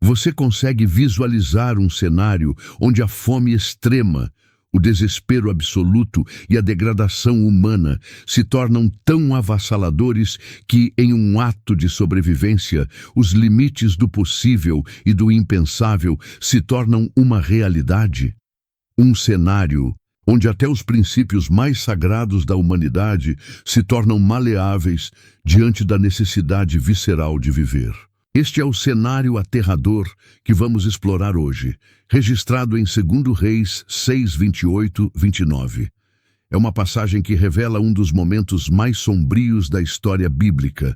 Você consegue visualizar um cenário onde a fome extrema, o desespero absoluto e a degradação humana se tornam tão avassaladores que, em um ato de sobrevivência, os limites do possível e do impensável se tornam uma realidade? Um cenário onde até os princípios mais sagrados da humanidade se tornam maleáveis diante da necessidade visceral de viver. Este é o cenário aterrador que vamos explorar hoje, registrado em 2 Reis 6, 28, 29. É uma passagem que revela um dos momentos mais sombrios da história bíblica,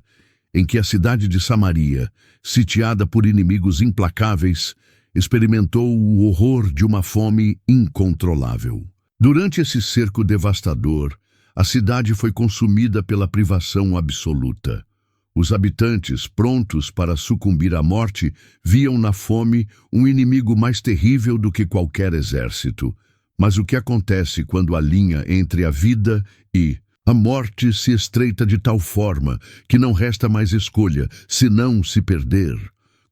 em que a cidade de Samaria, sitiada por inimigos implacáveis, experimentou o horror de uma fome incontrolável. Durante esse cerco devastador, a cidade foi consumida pela privação absoluta. Os habitantes, prontos para sucumbir à morte, viam na fome um inimigo mais terrível do que qualquer exército. Mas o que acontece quando a linha entre a vida e a morte se estreita de tal forma que não resta mais escolha, senão se perder?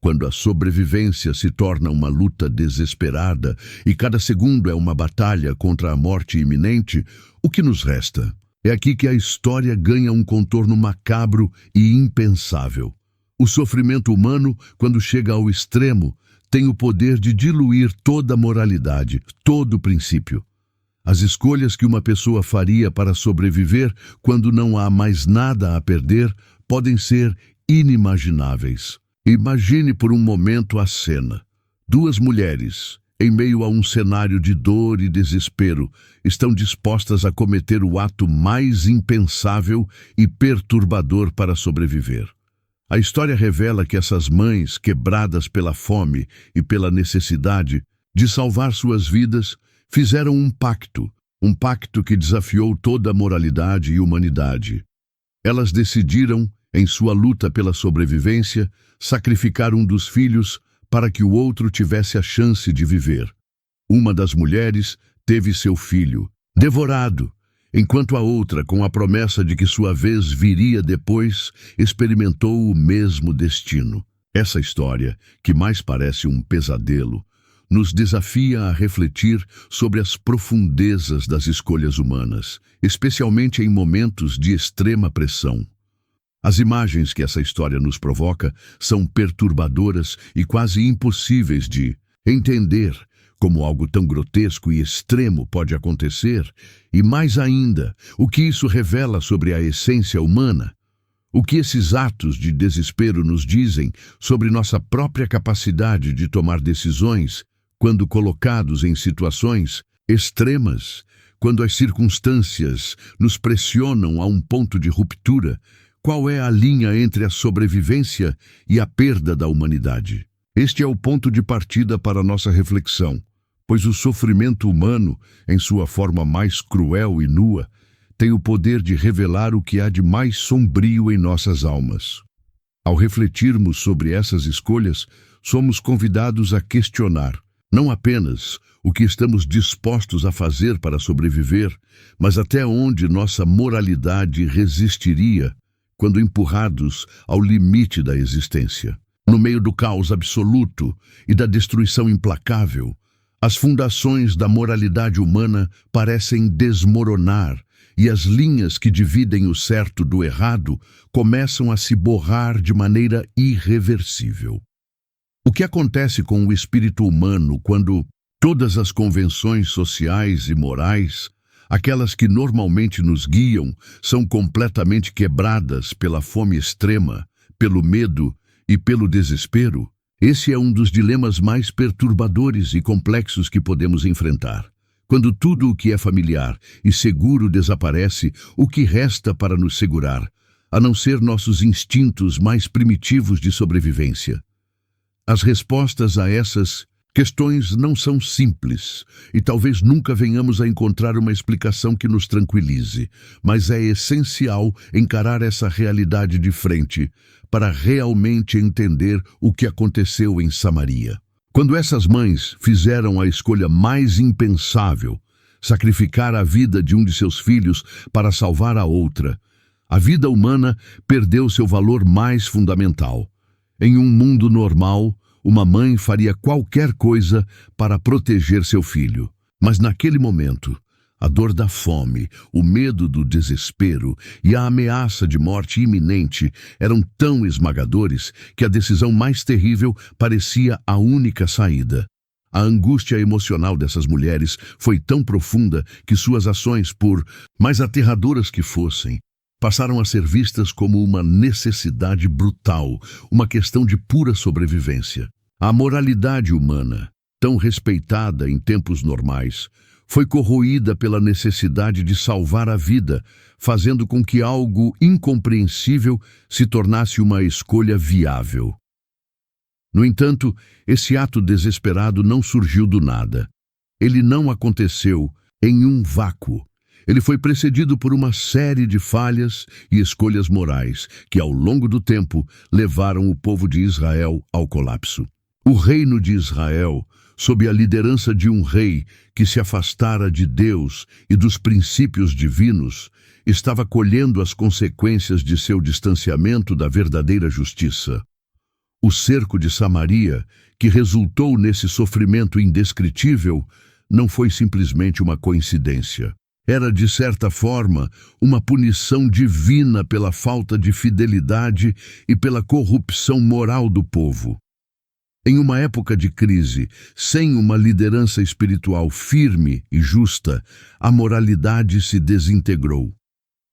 Quando a sobrevivência se torna uma luta desesperada e cada segundo é uma batalha contra a morte iminente, o que nos resta? É aqui que a história ganha um contorno macabro e impensável. O sofrimento humano, quando chega ao extremo, tem o poder de diluir toda a moralidade, todo o princípio. As escolhas que uma pessoa faria para sobreviver quando não há mais nada a perder podem ser inimagináveis. Imagine por um momento a cena. 2 mulheres, em meio a um cenário de dor e desespero, estão dispostas a cometer o ato mais impensável e perturbador para sobreviver. A história revela que essas mães, quebradas pela fome e pela necessidade de salvar suas vidas, fizeram um pacto que desafiou toda a moralidade e humanidade. Elas decidiram, em sua luta pela sobrevivência, sacrificar um dos filhos para que o outro tivesse a chance de viver. Uma das mulheres teve seu filho devorado, enquanto a outra, com a promessa de que sua vez viria depois, experimentou o mesmo destino. Essa história, que mais parece um pesadelo, nos desafia a refletir sobre as profundezas das escolhas humanas, especialmente em momentos de extrema pressão. As imagens que essa história nos provoca são perturbadoras e quase impossíveis de entender como algo tão grotesco e extremo pode acontecer, e mais ainda, o que isso revela sobre a essência humana. O que esses atos de desespero nos dizem sobre nossa própria capacidade de tomar decisões quando colocados em situações extremas, quando as circunstâncias nos pressionam a um ponto de ruptura. Qual é a linha entre a sobrevivência e a perda da humanidade? Este é o ponto de partida para a nossa reflexão, pois o sofrimento humano, em sua forma mais cruel e nua, tem o poder de revelar o que há de mais sombrio em nossas almas. Ao refletirmos sobre essas escolhas, somos convidados a questionar, não apenas o que estamos dispostos a fazer para sobreviver, mas até onde nossa moralidade resistiria quando empurrados ao limite da existência. No meio do caos absoluto e da destruição implacável, as fundações da moralidade humana parecem desmoronar e as linhas que dividem o certo do errado começam a se borrar de maneira irreversível. O que acontece com o espírito humano quando todas as convenções sociais e morais, aquelas que normalmente nos guiam, são completamente quebradas pela fome extrema, pelo medo e pelo desespero? Esse é um dos dilemas mais perturbadores e complexos que podemos enfrentar. Quando tudo o que é familiar e seguro desaparece, o que resta para nos segurar, a não ser nossos instintos mais primitivos de sobrevivência? As respostas a essas questões não são simples e talvez nunca venhamos a encontrar uma explicação que nos tranquilize, mas é essencial encarar essa realidade de frente para realmente entender o que aconteceu em Samaria. Quando essas mães fizeram a escolha mais impensável, sacrificar a vida de um de seus filhos para salvar a outra, a vida humana perdeu seu valor mais fundamental. Em um mundo normal, Uma mãe faria qualquer coisa para proteger seu filho. Mas naquele momento, a dor da fome, o medo do desespero e a ameaça de morte iminente eram tão esmagadores que a decisão mais terrível parecia a única saída. A angústia emocional dessas mulheres foi tão profunda que suas ações, por mais aterradoras que fossem, passaram a ser vistas como uma necessidade brutal, uma questão de pura sobrevivência. A moralidade humana, tão respeitada em tempos normais, foi corroída pela necessidade de salvar a vida, fazendo com que algo incompreensível se tornasse uma escolha viável. No entanto, esse ato desesperado não surgiu do nada. Ele não aconteceu em um vácuo. Ele foi precedido por uma série de falhas e escolhas morais que, ao longo do tempo, levaram o povo de Israel ao colapso. O reino de Israel, sob a liderança de um rei que se afastara de Deus e dos princípios divinos, estava colhendo as consequências de seu distanciamento da verdadeira justiça. O cerco de Samaria, que resultou nesse sofrimento indescritível, não foi simplesmente uma coincidência. Era, de certa forma, uma punição divina pela falta de fidelidade e pela corrupção moral do povo. Em uma época de crise, sem uma liderança espiritual firme e justa, a moralidade se desintegrou.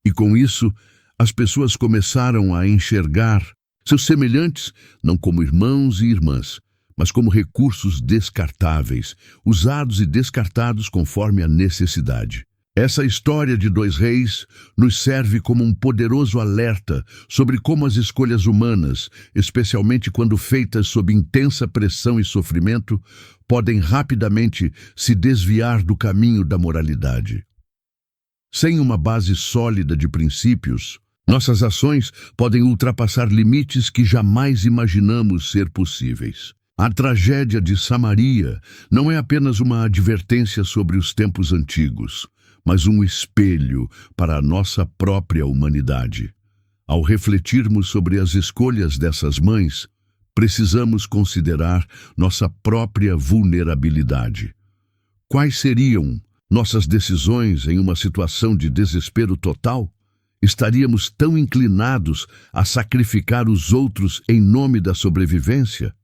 E com isso, as pessoas começaram a enxergar seus semelhantes não como irmãos e irmãs, mas como recursos descartáveis, usados e descartados conforme a necessidade. Essa história de dois reis nos serve como um poderoso alerta sobre como as escolhas humanas, especialmente quando feitas sob intensa pressão e sofrimento, podem rapidamente se desviar do caminho da moralidade. Sem uma base sólida de princípios, nossas ações podem ultrapassar limites que jamais imaginamos ser possíveis. A tragédia de Samaria não é apenas uma advertência sobre os tempos antigos, mas um espelho para a nossa própria humanidade. Ao refletirmos sobre as escolhas dessas mães, precisamos considerar nossa própria vulnerabilidade. Quais seriam nossas decisões em uma situação de desespero total? Estaríamos tão inclinados a sacrificar os outros em nome da sobrevivência?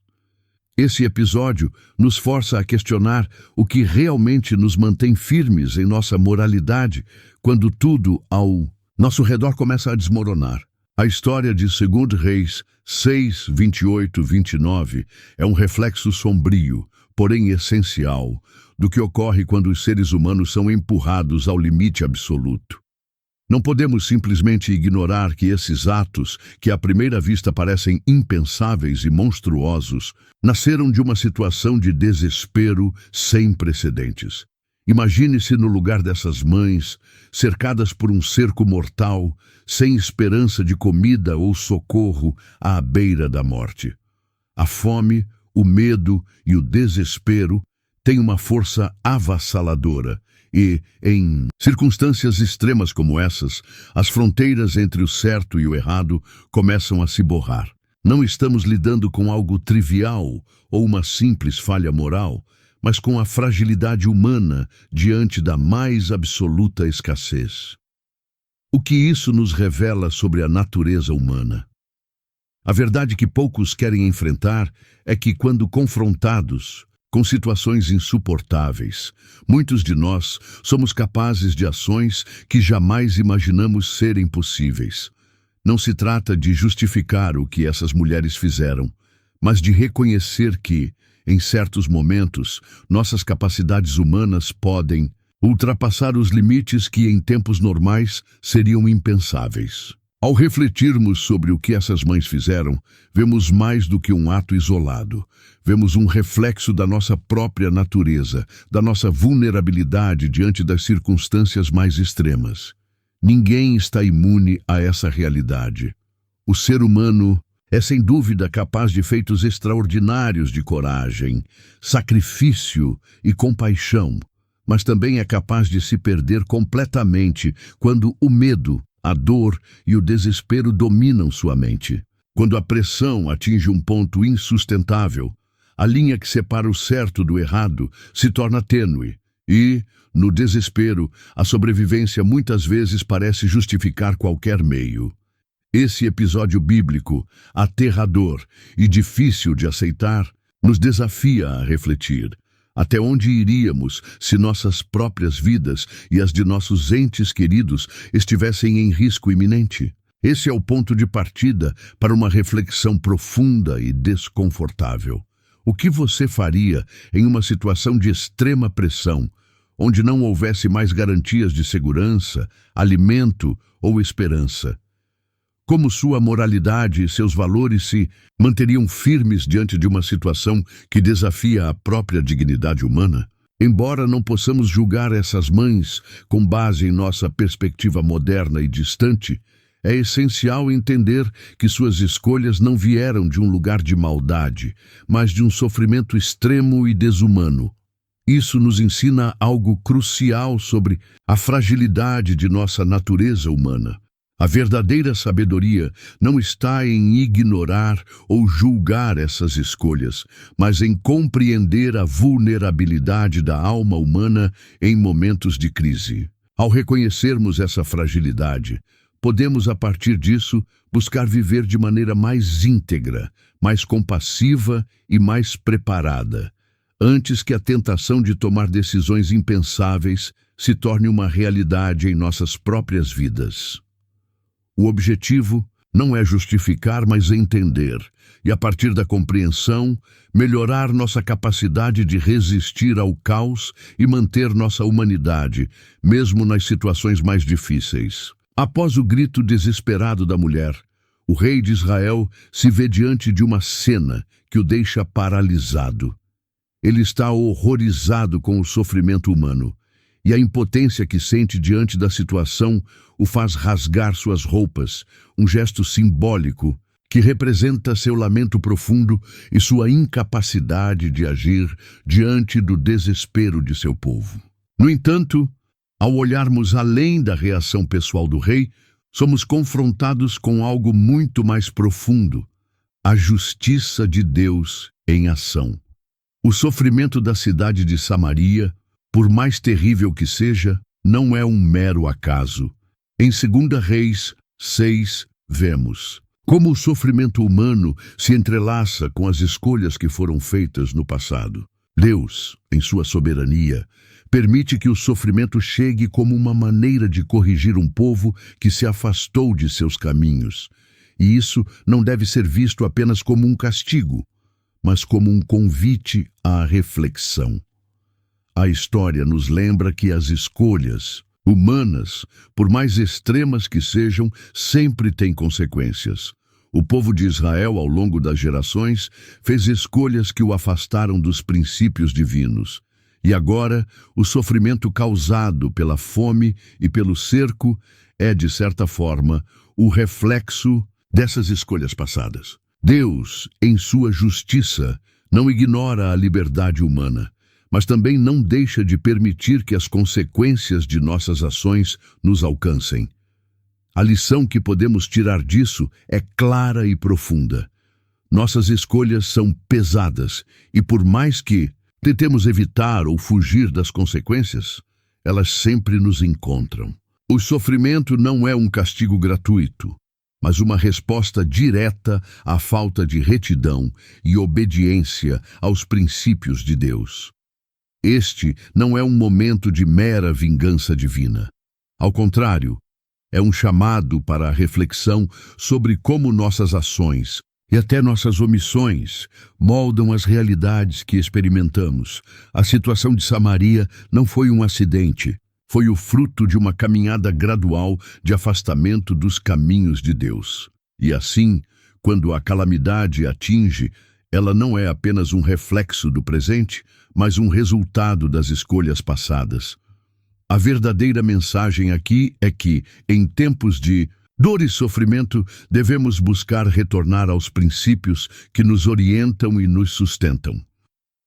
Esse episódio nos força a questionar o que realmente nos mantém firmes em nossa moralidade quando tudo ao nosso redor começa a desmoronar. A história de 2 Reis 6, 28, 29 é um reflexo sombrio, porém essencial, do que ocorre quando os seres humanos são empurrados ao limite absoluto. Não podemos simplesmente ignorar que esses atos, que à primeira vista parecem impensáveis e monstruosos, nasceram de uma situação de desespero sem precedentes. Imagine-se no lugar dessas mães, cercadas por um cerco mortal, sem esperança de comida ou socorro à beira da morte. A fome, o medo e o desespero têm uma força avassaladora. E, em circunstâncias extremas como essas, as fronteiras entre o certo e o errado começam a se borrar. Não estamos lidando com algo trivial ou uma simples falha moral, mas com a fragilidade humana diante da mais absoluta escassez. O que isso nos revela sobre a natureza humana? A verdade que poucos querem enfrentar é que, quando confrontados com situações insuportáveis, muitos de nós somos capazes de ações que jamais imaginamos serem possíveis. Não se trata de justificar o que essas mulheres fizeram, mas de reconhecer que, em certos momentos, nossas capacidades humanas podem ultrapassar os limites que em tempos normais seriam impensáveis. Ao refletirmos sobre o que essas mães fizeram, vemos mais do que um ato isolado. Vemos um reflexo da nossa própria natureza, da nossa vulnerabilidade diante das circunstâncias mais extremas. Ninguém está imune a essa realidade. O ser humano é sem dúvida capaz de feitos extraordinários de coragem, sacrifício e compaixão, mas também é capaz de se perder completamente quando o medo, a dor e o desespero dominam sua mente. Quando a pressão atinge um ponto insustentável, A linha que separa o certo do errado se torna tênue e, no desespero, a sobrevivência muitas vezes parece justificar qualquer meio. Esse episódio bíblico, aterrador e difícil de aceitar, nos desafia a refletir. Até onde iríamos se nossas próprias vidas e as de nossos entes queridos estivessem em risco iminente? Esse é o ponto de partida para uma reflexão profunda e desconfortável. O que você faria em uma situação de extrema pressão, onde não houvesse mais garantias de segurança, alimento ou esperança? Como sua moralidade e seus valores se manteriam firmes diante de uma situação que desafia a própria dignidade humana? Embora não possamos julgar essas mães com base em nossa perspectiva moderna e distante, é essencial entender que suas escolhas não vieram de um lugar de maldade, mas de um sofrimento extremo e desumano. Isso nos ensina algo crucial sobre a fragilidade de nossa natureza humana. A verdadeira sabedoria não está em ignorar ou julgar essas escolhas, mas em compreender a vulnerabilidade da alma humana em momentos de crise. Ao reconhecermos essa fragilidade, podemos, a partir disso, buscar viver de maneira mais íntegra, mais compassiva e mais preparada, antes que a tentação de tomar decisões impensáveis se torne uma realidade em nossas próprias vidas. O objetivo não é justificar, mas entender, e a partir da compreensão, melhorar nossa capacidade de resistir ao caos e manter nossa humanidade, mesmo nas situações mais difíceis. Após o grito desesperado da mulher, o rei de Israel se vê diante de uma cena que o deixa paralisado. Ele está horrorizado com o sofrimento humano, e a impotência que sente diante da situação o faz rasgar suas roupas, um gesto simbólico que representa seu lamento profundo e sua incapacidade de agir diante do desespero de seu povo. No entanto, ao olharmos além da reação pessoal do rei, somos confrontados com algo muito mais profundo: a justiça de Deus em ação. O sofrimento da cidade de Samaria, por mais terrível que seja, não é um mero acaso. Em 2 Reis 6, vemos como o sofrimento humano se entrelaça com as escolhas que foram feitas no passado. Deus, em sua soberania, permite que o sofrimento chegue como uma maneira de corrigir um povo que se afastou de seus caminhos. E isso não deve ser visto apenas como um castigo, mas como um convite à reflexão. A história nos lembra que as escolhas humanas, por mais extremas que sejam, sempre têm consequências. O povo de Israel, ao longo das gerações, fez escolhas que o afastaram dos princípios divinos. E agora, o sofrimento causado pela fome e pelo cerco é, de certa forma, o reflexo dessas escolhas passadas. Deus, em sua justiça, não ignora a liberdade humana, mas também não deixa de permitir que as consequências de nossas ações nos alcancem. A lição que podemos tirar disso é clara e profunda. Nossas escolhas são pesadas e, por mais que tentemos evitar ou fugir das consequências, elas sempre nos encontram. O sofrimento não é um castigo gratuito, mas uma resposta direta à falta de retidão e obediência aos princípios de Deus. Este não é um momento de mera vingança divina. Ao contrário, é um chamado para a reflexão sobre como nossas ações e até nossas omissões moldam as realidades que experimentamos. A situação de Samaria não foi um acidente, foi o fruto de uma caminhada gradual de afastamento dos caminhos de Deus. E assim, quando a calamidade atinge, ela não é apenas um reflexo do presente, mas um resultado das escolhas passadas. A verdadeira mensagem aqui é que, em tempos de dor e sofrimento, devemos buscar retornar aos princípios que nos orientam e nos sustentam.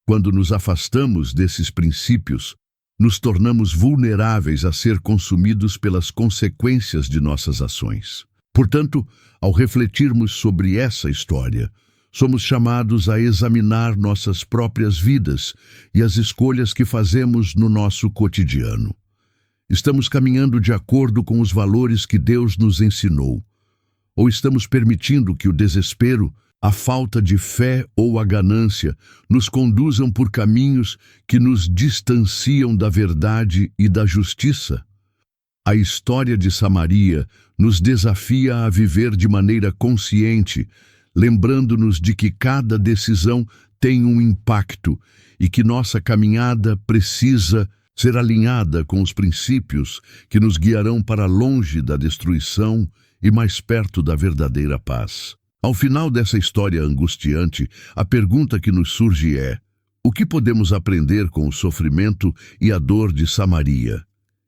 Quando nos afastamos desses princípios, nos tornamos vulneráveis a ser consumidos pelas consequências de nossas ações. Portanto, ao refletirmos sobre essa história, Somos chamados a examinar nossas próprias vidas e as escolhas que fazemos no nosso cotidiano. Estamos caminhando de acordo com os valores que Deus nos ensinou? Ou estamos permitindo que o desespero, a falta de fé ou a ganância nos conduzam por caminhos que nos distanciam da verdade e da justiça? A história de Samaria nos desafia a viver de maneira consciente, lembrando-nos de que cada decisão tem um impacto e que nossa caminhada precisa ser alinhada com os princípios que nos guiarão para longe da destruição e mais perto da verdadeira paz. Ao final dessa história angustiante, a pergunta que nos surge é: o que podemos aprender com o sofrimento e a dor de Samaria?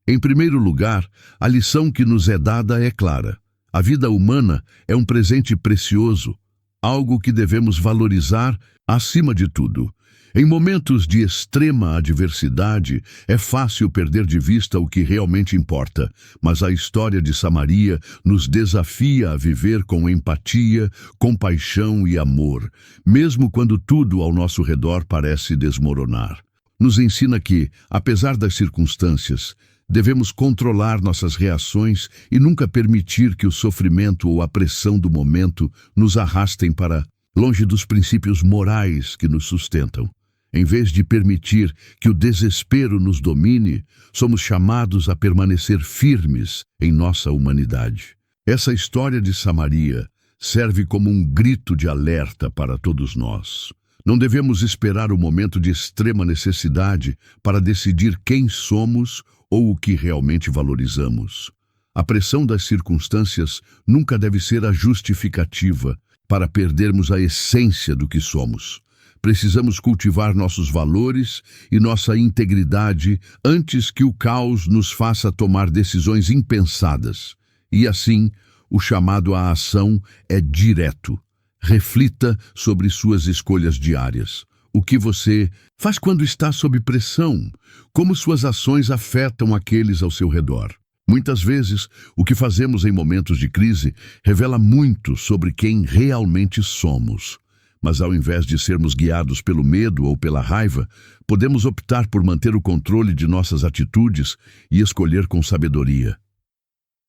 Em primeiro lugar, a lição que nos é dada é clara. A vida humana é um presente precioso, algo que devemos valorizar acima de tudo. Em momentos de extrema adversidade, é fácil perder de vista o que realmente importa, mas a história de Samaria nos desafia a viver com empatia, compaixão e amor, mesmo quando tudo ao nosso redor parece desmoronar. Nos ensina que, apesar das circunstâncias, devemos controlar nossas reações e nunca permitir que o sofrimento ou a pressão do momento nos arrastem para longe dos princípios morais que nos sustentam. Em vez de permitir que o desespero nos domine, somos chamados a permanecer firmes em nossa humanidade. Essa história de Samaria serve como um grito de alerta para todos nós. Não devemos esperar o momento de extrema necessidade para decidir quem somos ou o que realmente valorizamos. A pressão das circunstâncias nunca deve ser a justificativa para perdermos a essência do que somos. Precisamos cultivar nossos valores e nossa integridade antes que o caos nos faça tomar decisões impensadas. E assim, o chamado à ação é direto. Reflita sobre suas escolhas diárias. O que você faz quando está sob pressão? Como suas ações afetam aqueles ao seu redor? Muitas vezes, o que fazemos em momentos de crise revela muito sobre quem realmente somos. Mas ao invés de sermos guiados pelo medo ou pela raiva, podemos optar por manter o controle de nossas atitudes e escolher com sabedoria.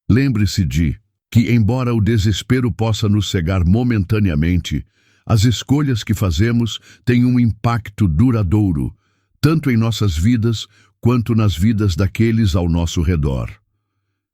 Lembre-se de que, embora o desespero possa nos cegar momentaneamente, as escolhas que fazemos têm um impacto duradouro, tanto em nossas vidas quanto nas vidas daqueles ao nosso redor.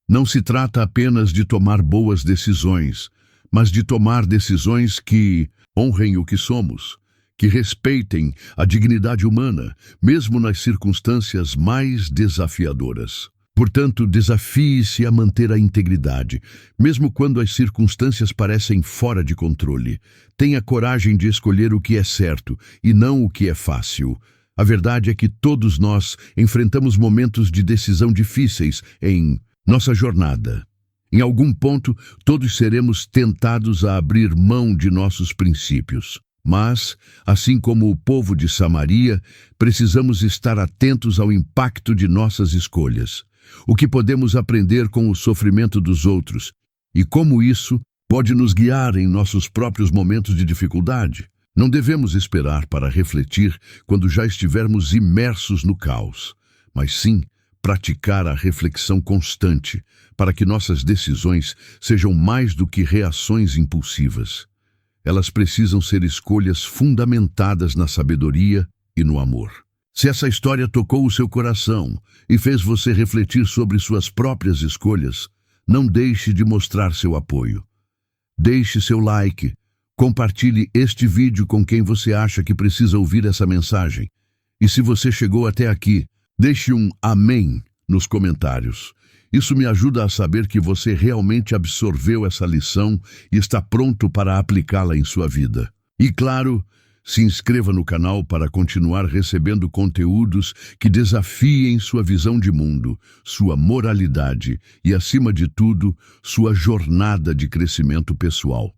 Não se trata apenas de tomar boas decisões, mas de tomar decisões que honrem o que somos, que respeitem a dignidade humana, mesmo nas circunstâncias mais desafiadoras. Portanto, desafie-se a manter a integridade, mesmo quando as circunstâncias parecem fora de controle. Tenha coragem de escolher o que é certo e não o que é fácil. A verdade é que todos nós enfrentamos momentos de decisão difíceis em nossa jornada. Em algum ponto, todos seremos tentados a abrir mão de nossos princípios. Mas, assim como o povo de Samaria, precisamos estar atentos ao impacto de nossas escolhas. O que podemos aprender com o sofrimento dos outros e como isso pode nos guiar em nossos próprios momentos de dificuldade. Não devemos esperar para refletir quando já estivermos imersos no caos, mas sim praticar a reflexão constante para que nossas decisões sejam mais do que reações impulsivas. Elas precisam ser escolhas fundamentadas na sabedoria e no amor. Se essa história tocou o seu coração e fez você refletir sobre suas próprias escolhas, não deixe de mostrar seu apoio. Deixe seu like, compartilhe este vídeo com quem você acha que precisa ouvir essa mensagem. E se você chegou até aqui, deixe um amém nos comentários. Isso me ajuda a saber que você realmente absorveu essa lição e está pronto para aplicá-la em sua vida. E claro, se inscreva no canal para continuar recebendo conteúdos que desafiem sua visão de mundo, sua moralidade e, acima de tudo, sua jornada de crescimento pessoal.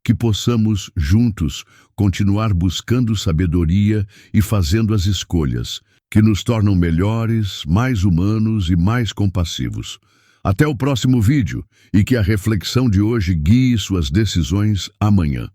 Que possamos, juntos, continuar buscando sabedoria e fazendo as escolhas que nos tornam melhores, mais humanos e mais compassivos. Até o próximo vídeo e que a reflexão de hoje guie suas decisões amanhã.